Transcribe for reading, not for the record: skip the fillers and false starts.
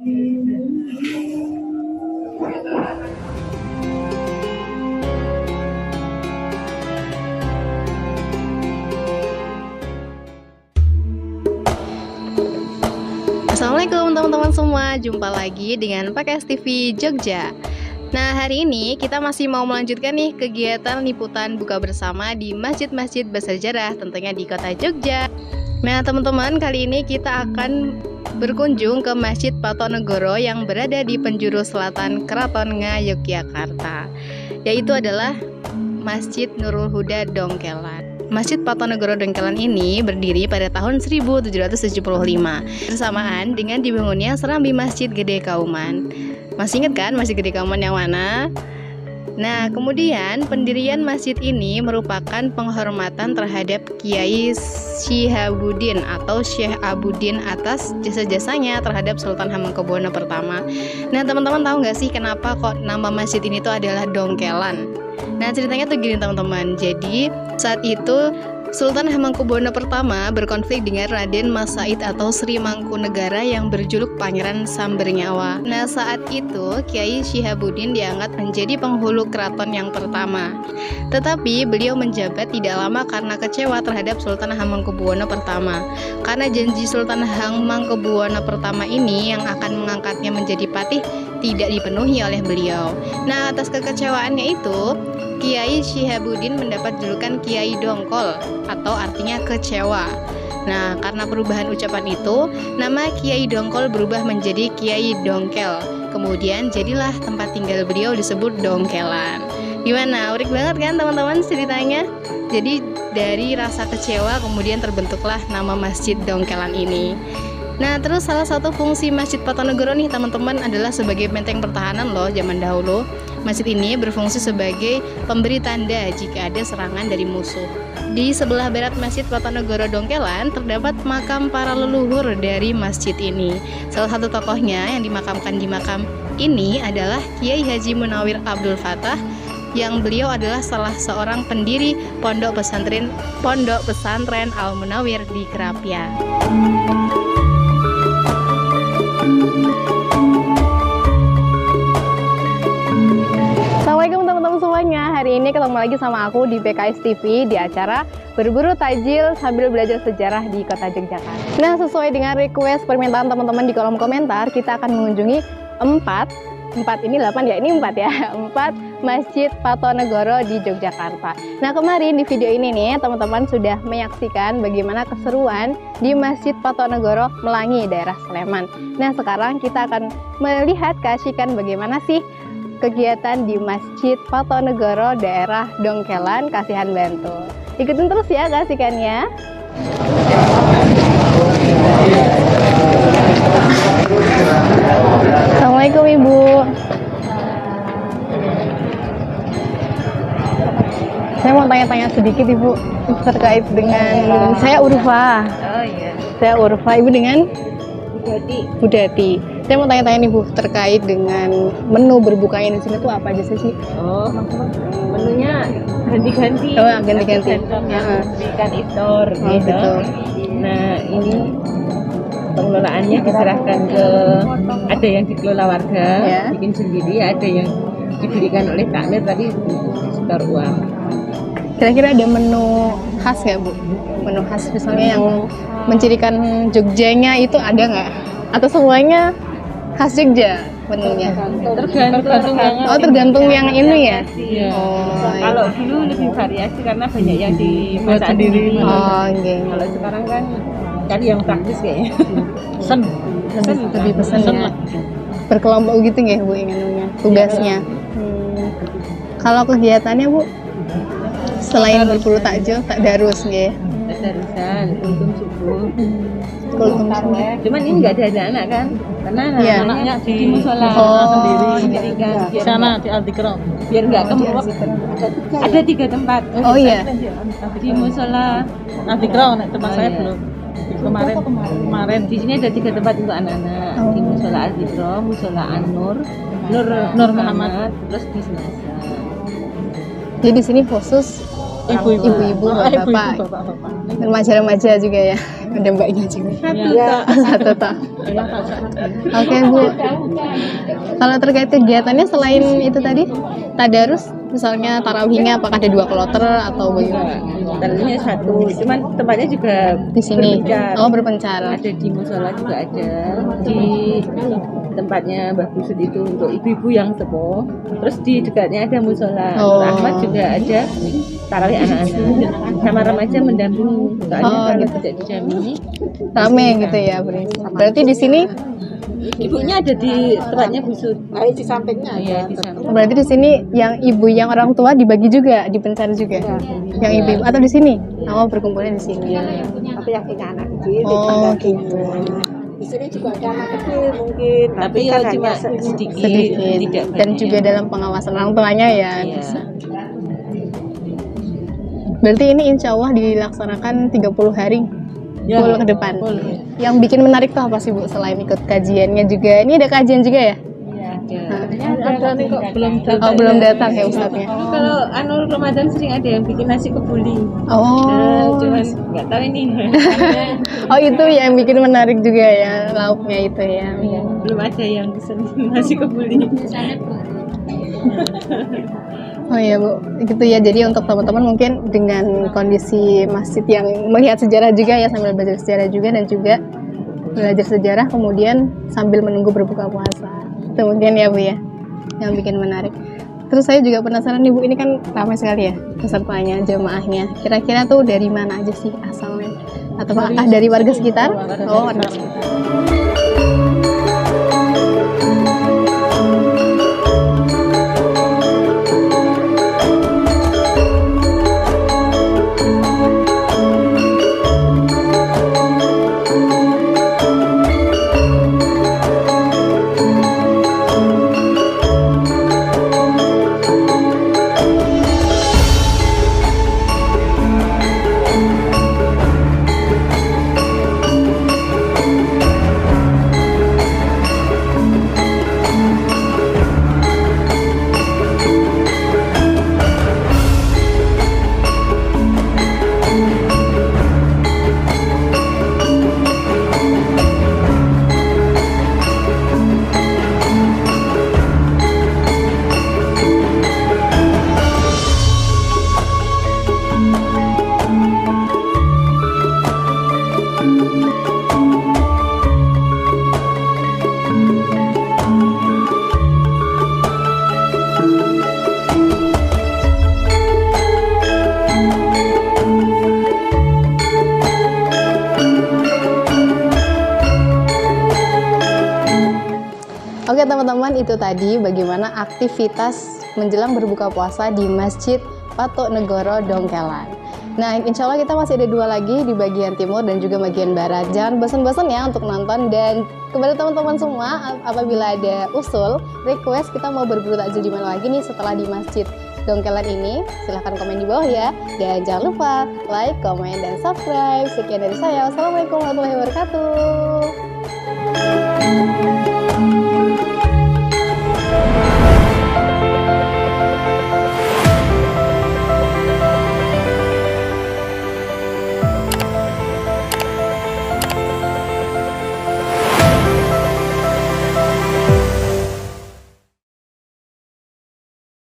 Assalamualaikum teman-teman semua, jumpa lagi dengan PKS TV Jogja. Nah, hari ini kita masih mau melanjutkan nih kegiatan liputan buka bersama di masjid-masjid bersejarah tentunya di kota Jogja. Nah teman-teman, kali ini kita akan berkunjung ke Masjid Patonegoro yang berada di penjuru selatan Keraton Ngayogyakarta, yaitu adalah Masjid Nurul Huda Dongkelan. Masjid Patonegoro Dongkelan ini berdiri pada tahun 1775 bersamaan dengan dibangunnya Serambi Masjid Gede Kauman. Masih ingat kan Masjid Gede Kauman yang mana? Nah, kemudian pendirian masjid ini merupakan penghormatan terhadap Kiai Syihabuddin atau Syekh Abuddin atas jasa-jasanya terhadap Sultan Hamengkubuwono pertama. Nah, teman-teman tahu nggak sih kenapa kok nama masjid ini tuh adalah Dongkelan? Nah, ceritanya tuh gini teman-teman. Jadi saat itu Sultan Hamengkubuwono pertama berkonflik dengan Raden Mas Said atau Sri Mangkunegara yang berjuluk Pangeran Sambernyawa. Nah, saat itu Kiai Syihabuddin diangkat menjadi penghulu keraton yang pertama. Tetapi beliau menjabat tidak lama karena kecewa terhadap Sultan Hamengkubuwono pertama. Karena janji Sultan Hamengkubuwono pertama ini yang akan mengangkatnya menjadi patih tidak dipenuhi oleh beliau. Nah, atas kekecewaannya itu Kiai Syihabuddin mendapat julukan Kiai Dongkol atau artinya kecewa. Nah, karena perubahan ucapan itu, nama Kiai Dongkol berubah menjadi Kiai Dongkel. Kemudian jadilah tempat tinggal beliau disebut Dongkelan. Gimana? Unik banget kan teman-teman ceritanya? Jadi dari rasa kecewa kemudian terbentuklah nama Masjid Dongkelan ini. Nah, terus salah satu fungsi Masjid Patonegoro nih teman-teman adalah sebagai benteng pertahanan loh zaman dahulu. Masjid ini berfungsi sebagai pemberi tanda jika ada serangan dari musuh. Di sebelah barat Masjid Patonegoro Dongkelan terdapat makam para leluhur dari masjid ini. Salah satu tokohnya yang dimakamkan di makam ini adalah Kiai Haji Munawir Abdul Fattah, yang beliau adalah salah seorang pendiri Pondok Pesantren Al Munawir di Kerapia. Assalamualaikum teman-teman semuanya. Hari ini ketemu lagi sama aku di PKS TV di acara Berburu Tajil sambil belajar sejarah di kota Yogyakarta. Nah, sesuai dengan request permintaan teman-teman di kolom komentar, kita akan mengunjungi 4 Masjid Patonegoro di Yogyakarta. Nah, kemarin di video ini nih teman-teman sudah menyaksikan bagaimana keseruan di Masjid Patonegoro Melangi daerah Sleman. Nah, sekarang kita akan melihat keasikan bagaimana sih kegiatan di Masjid Patonegoro daerah Dongkelan, Kasihan Bantul. Ikutin terus ya keasikannya. Assalamualaikum Ibu. Saya mau tanya-tanya sedikit Ibu terkait dengan saya Urfa. Oh iya. Saya Urfa, Ibu dengan Budati. Saya mau tanya-tanya nih Bu terkait dengan menu berbukanya di sini tuh apa aja sih? Oh, menunya ganti-ganti. Oh, ganti-ganti. Ikan iftar gitu. Betul. Nah, ini pengelolaannya diserahkan ke, ada yang dikelola warga, Ya. bikin sendiri, ada yang diberikan oleh takmir tadi setor uang. Kira-kira ada menu khas nggak Bu? Menu khas misalnya yang mencirikan Jogjanya itu ada nggak? Atau semuanya khas Jogja menunya? Tergantung yang ini ya? Iya. Oh, Kalau dulu lebih variasi karena banyak yang dimasak sendiri. Oh, okay. Kalau sekarang kan cari yang praktis kayaknya. Pesen Lebih pesen ya? Berkelompok gitu nggak Bu menunya? Tugasnya? Kalau kegiatannya Bu? Selain berburu takjil, tak darus nggih. Tadarusan, kultum subuh. Kultum subuh. Cuman ini nggak ada anak kan? Karena Iya. anaknya di musola sendiri kan. Sana di Aldikro. Biar nggak kemuak. Ada 3 tempat. Oh iya. Di musola Aldikro tempat saya iya. belum. Kemarin Di sini ada 3 tempat untuk anak-anak. Di musola Al-Dikro, musola An-Nur, Nur Muhammad. terus di Senasa. Jadi di sini khusus ibu-ibu, bapak-bapak, remaja-remaja juga ya. Ada mbaknya juga. Iya. Satu tak. Oke Bu. Kalau terkait kegiatannya selain itu tadi, tadarus, misalnya tarawihnya apakah ada 2 kloter atau bagaimana? Tadinya satu, cuman tempatnya juga Di sini. berpencar. Oh, berpencar. Ada di musola juga ada, di tempatnya Mbah Busut itu untuk ibu-ibu yang sepuh. Terus di dekatnya ada musola Oh. Rahmat, juga ada tarawih anak-anak sama remaja mendampingi. Soalnya Oh, kalau gitu. tidak didampingi Rame gitu ya, berisi. Berarti di sini, ibunya ada di tempatnya Busut. Di sampingnya Iya, di sana. berarti di sini yang ibu, yang orang tua dibagi juga, dipencar juga. Yang ibu atau di sini? Oh, berkumpulnya di sini. tapi yang punya anak kecil Oh, di gitu. di sini juga ada anak kecil mungkin Tapi ya kan cuma hanya sedikit, Sedikit. tidak Dan banyak. juga dalam pengawasan orang tuanya ya. Iya. Bisa. Berarti ini insya Allah dilaksanakan 30 hari Ya, full ke depan. full. Yang bikin menarik tuh apa sih Bu, selain ikut kajiannya juga? Ini ada kajian juga ya? Ada nih kok belum Oh, belum datang ya Ustadznya. Kalau anu Ramadan sering ada yang bikin nasi kebuli. Oh, Cuman nggak tahu ini. oh itu yang bikin menarik juga ya, lauknya itu ya. Belum ada yang pesen nasi kebuli. Oh iya Bu, gitu ya. Jadi untuk teman-teman mungkin dengan kondisi masjid yang melihat sejarah juga ya, sambil belajar sejarah juga, dan juga belajar sejarah kemudian sambil menunggu berbuka puasa. Itu mungkin ya Bu ya, yang bikin menarik. Terus saya juga penasaran nih Bu, ini kan ramai sekali ya pesertanya, jemaahnya. Kira-kira tuh dari mana aja sih asalnya? Atau apakah dari warga sekitar? Oh, warga sekitar. Oke teman-teman, itu tadi bagaimana aktivitas menjelang berbuka puasa di Masjid Patok Negoro Dongkelan. Nah, insya Allah kita masih ada 2 lagi di bagian timur dan juga bagian barat. Jangan bosan-bosan ya untuk nonton. Dan kepada teman-teman semua, apabila ada usul, request kita mau berburu takjil di mana lagi nih setelah di Masjid Dongkelan ini, silahkan komen di bawah ya. Dan jangan lupa like, komen, dan subscribe. Sekian dari saya. Wassalamualaikum warahmatullahi wabarakatuh.